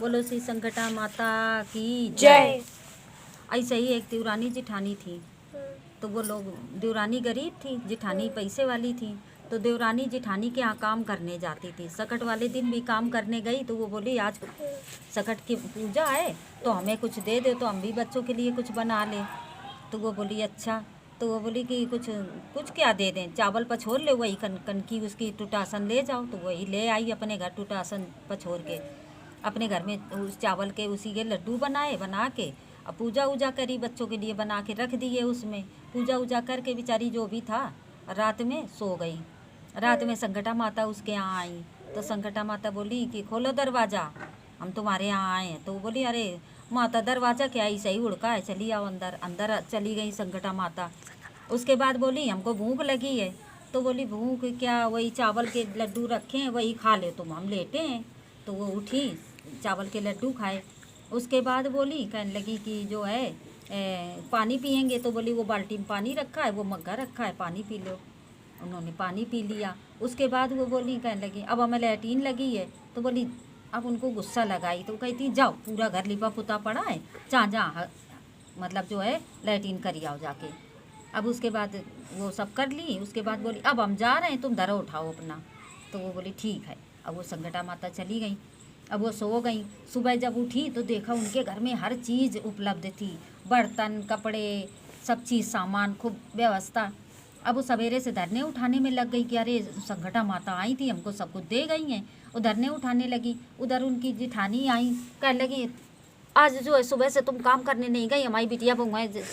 बोलो श्री संकटा माता की जय। ऐसे ही एक देवरानी जिठानी थी। तो वो लोग, देवरानी गरीब थी, जिठानी पैसे वाली थी। तो देवरानी जिठानी के यहाँ काम करने जाती थी। सकट वाले दिन भी काम करने गई तो वो बोली आज सकट की पूजा है तो हमें कुछ दे दे, तो हम भी बच्चों के लिए कुछ बना लें। तो वो बोली अच्छा। तो वो बोली कि कुछ कुछ क्या दे दें, चावल पछोर ले, वही कनकी उसकी टूटासन ले जाओ। तो वही ले आई अपने घर, टूटासन पछोर के अपने घर में उस चावल के उसी के लड्डू बनाए, बना के अब पूजा उजा करी, बच्चों के लिए बना के रख दिए। उसमें पूजा उजा करके बेचारी जो भी था रात में सो गई। रात में संकटा माता उसके यहाँ आई। तो संकटा माता बोली कि खोलो दरवाज़ा, हम तुम्हारे यहाँ आए हैं। तो वो बोली अरे माता दरवाज़ा क्या ऐसे ही उड़का है, चली आओ अंदर। अंदर चली गई संकटा माता। उसके बाद बोली हमको भूख लगी है। तो बोली भूख क्या, वही चावल के लड्डू रखे हैं वही खा ले तुम, हम लेटे हैं। तो वो उठी, चावल के लड्डू खाए। उसके बाद बोली, कहने लगी कि जो है पानी पियेंगे। तो बोली वो बाल्टी में पानी रखा है, वो मग्गा रखा है, पानी पी लो। उन्होंने पानी पी लिया। उसके बाद वो बोली, कहने लगी अब हमें लैट्रीन लगी है। तो बोली, अब उनको गुस्सा लगाई तो कहती जाओ पूरा घर लिपा पुता पड़ा है, जहाँ जहाँ मतलब जो है लैट्रीन करी आओ जाके। अब उसके बाद वो सब कर ली। उसके बाद बोली अब हम जा रहे हैं, तुम धरो उठाओ अपना। तो वो बोली ठीक है। अब वो संकटा माता चली गई। अब वो सो गई। सुबह जब उठी तो देखा उनके घर में हर चीज़ उपलब्ध थी, बर्तन, कपड़े, सब चीज़, सामान, खूब व्यवस्था। अब वो सवेरे से धरने उठाने में लग गई कि अरे संकटा माता आई थी, हमको सब कुछ दे गई हैं। वो धरने उठाने लगी। उधर उनकी जिठानी आई, कहने लगी आज जो है सुबह से तुम काम करने नहीं गई, हमारी बिटिया बहुएँ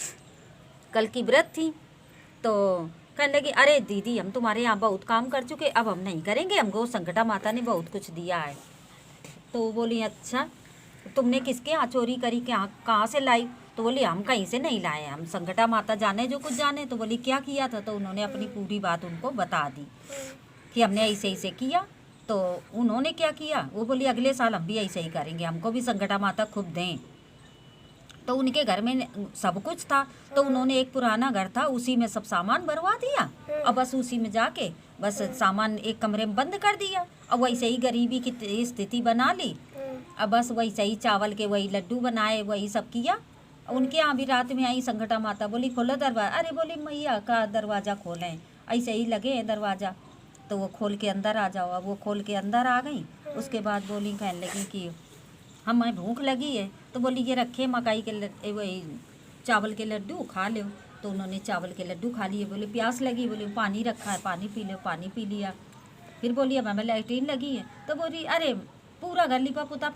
कल की व्रत थी। तो कहने लगी अरे दीदी हम तुम्हारे यहाँ बहुत काम कर चुके, अब हम नहीं करेंगे, हमको संकटा माता ने बहुत कुछ दिया है। तो वो बोली अच्छा तुमने किसके यहाँ चोरी करी, क्या कहाँ से लाई। तो बोली हम कहीं से नहीं लाए, हम संकटा माता जाने जो कुछ जाने। तो बोली क्या किया था। तो उन्होंने अपनी पूरी बात उनको बता दी कि हमने ऐसे ऐसे किया। तो उन्होंने क्या किया, वो बोली अगले साल हम भी ऐसे ही करेंगे, हमको भी संकटा माता खूब दें। तो उनके घर में सब कुछ था। तो उन्होंने एक पुराना घर था, उसी में सब सामान भरवा दिया और बस उसी में जाके बस सामान एक कमरे में बंद कर दिया। अब वैसे ही गरीबी की स्थिति बना ली। अब बस वैसे ही चावल के वही लड्डू बनाए, वही सब किया। उनके यहाँ भी रात में आई संकटा माता, बोली खोलो दरवाज़ा। अरे बोली मैया का दरवाज़ा खोलें, ऐसे ही लगे हैं दरवाज़ा। तो वो खोल के अंदर आ जाओ। अब वो खोल के अंदर आ गई। उसके बाद बोली, कहने लगी कि हमें भूख लगी है। तो बोली ये रखे मकाई के वही चावल के लड्डू, खा लो। तो उन्होंने चावल के लड्डू खा लिए। बोले प्यास लगी, बोले पानी रखा है पानी पी लो, पानी पी लिया। फिर बोली अब हमें लैट्रीन लगी है। तो बोली अरे पूरा घर लिपा पुता पड़ा